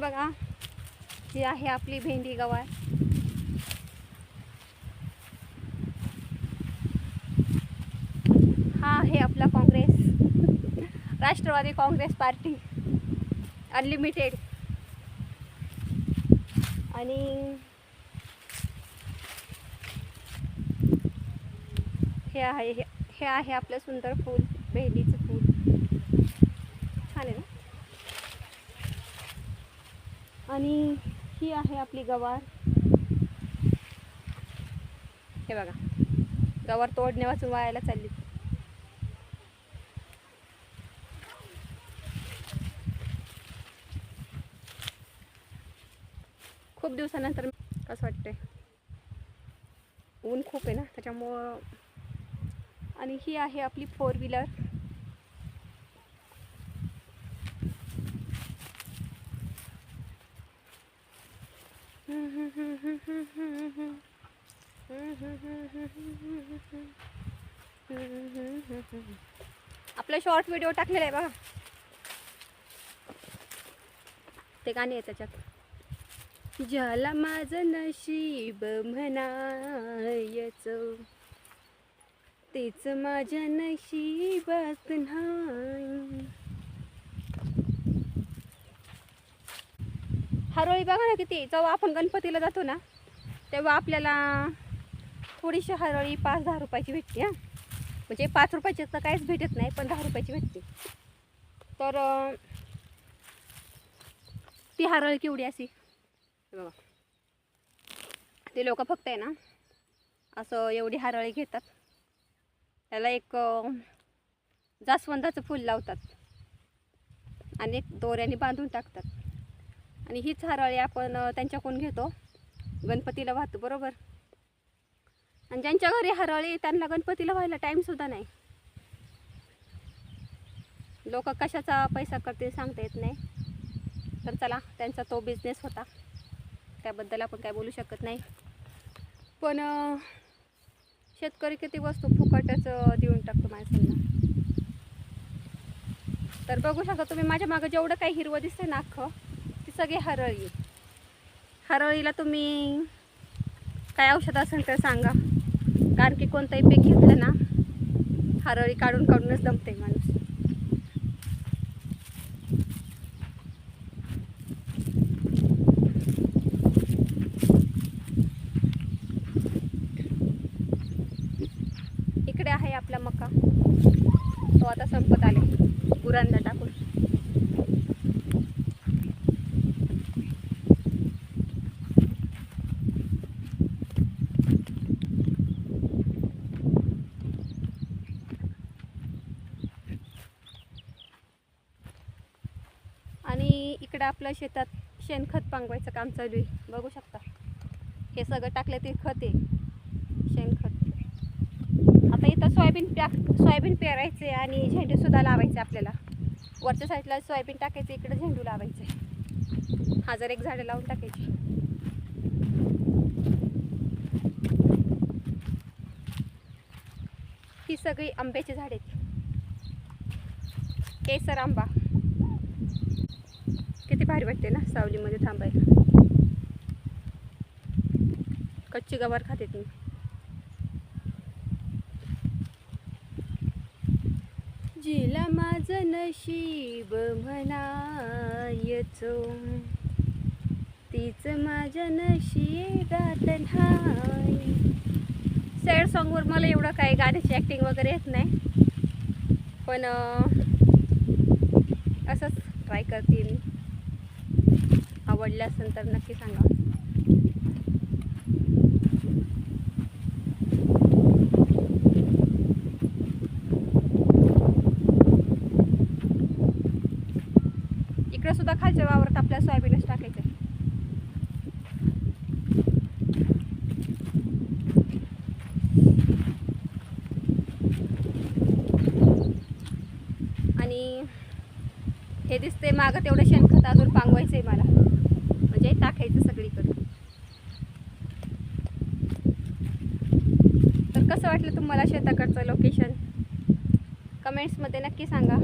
बघा, ही आहे आपली भेंडी गवार. हा आहे आपला काँग्रेस, राष्ट्रवादी काँग्रेस पार्टी अनलिमिटेड. आणि हे आहे आपलं सुंदर फूल, भेंडीचं फूल. छान आहे ना. आणि ही आहे आपली गवार. हे बघा, गवार तोडणे वाचून वायाला चालली. खूप दिवसानंतर कसं वाटतंय, ऊन खूप आहे ना त्याच्यामुळं. आणि ही आहे आपली 4 व्हीलर. आपला शॉर्ट व्हिडिओ टाकलेला आहे बघा, ते गाणे आहे त्याच्यात. ज्याला माझं नशीब म्हणायचं, तेच माझ्या नशिबात नाही. हरोळी बघा ना किती. जेव्हा आपण गणपतीला जातो ना तेव्हा आपल्याला थोडीशी हरोळी 5-10 रुपयाची भेटते. हां, म्हणजे 5 रुपयाची तर काहीच भेटत नाही, पण 10 रुपयाची भेटते. तर ती हरोळी केवढी अशी बघा. ते लोक फक्त आहे ना असं एवढी हरोळी घेतात, त्याला एक जास्वंदाचं फूल लावतात आणि एक दोऱ्याने बांधून टाकतात. आणि हीच हरोळी आपण त्यांच्याकडून घेतो, गणपतीला वाहतो बरोबर. आणि ज्यांच्या घरी हरोळी त्यांना गणपतीला व्हायला टाईमसुद्धा नाही. लोक कशाचा पैसा करतील सांगता येत नाही. तर चला, त्यांचा तो बिझनेस होता, त्याबद्दल आपण काय बोलू शकत नाही. पण शेतकरी किती वस्तू फुकटच देऊन टाकतो माणसांना. तर बघू शकता तुम्ही माझ्या मागं जेवढं काही हिरवं दिसतंय ना अख्खं, ती सगळी हरोळी. हरोळीला तुम्ही काय औषध असेल तर सांगा, कारण की कोणतंही पीक घेतलं ना हरोळी काढून काढूनच दमते माणूस. इकडे आहे आपला मका, तो आता संपत आले गुरांना टाकून. आणि इकडं आपल्या शेतात शेणखत पांगवायचं काम चालू आहे, बघू शकता. हे सगळं टाकलं ते खत आहे, शेणखत. आता इथं सोयाबीन पेरायचे आणि झेंडूसुद्धा लावायचे आपल्याला. वरच्या साईडला सोयाबीन टाकायचं, इकडे झेंडू लावायचे. 1001 झाडं लावून टाकायची. ही सगळी आंब्याची झाडे आहेत, केसर आंबा. किती भारी वाटते ना सावलीमध्ये थांबायला. कच्ची गवार खाते ती. जिला माझं नशीब म्हणायचं, तीच माझ्या नशिबात नाही. सॅड सॉंगवर मला एवढं काही गाण्याची ॲक्टिंग वगैरे येत नाही, पण असंच ट्राय करते मी. आवडलं असेल तर नक्की सांगा. इकडे सुद्धा खालच्या वावरात आपल्या सोयाबीनच टाकायचं आहे. आणि हे दिसते मागं तेवढं शेणखत अजून पांगवायचं आहे मला, म्हणजे टाकायचं सगळीकडे. तर कसं वाटलं तुम्हाला शेताकडचं लोकेशन, कमेंट्समध्ये नक्की सांगा.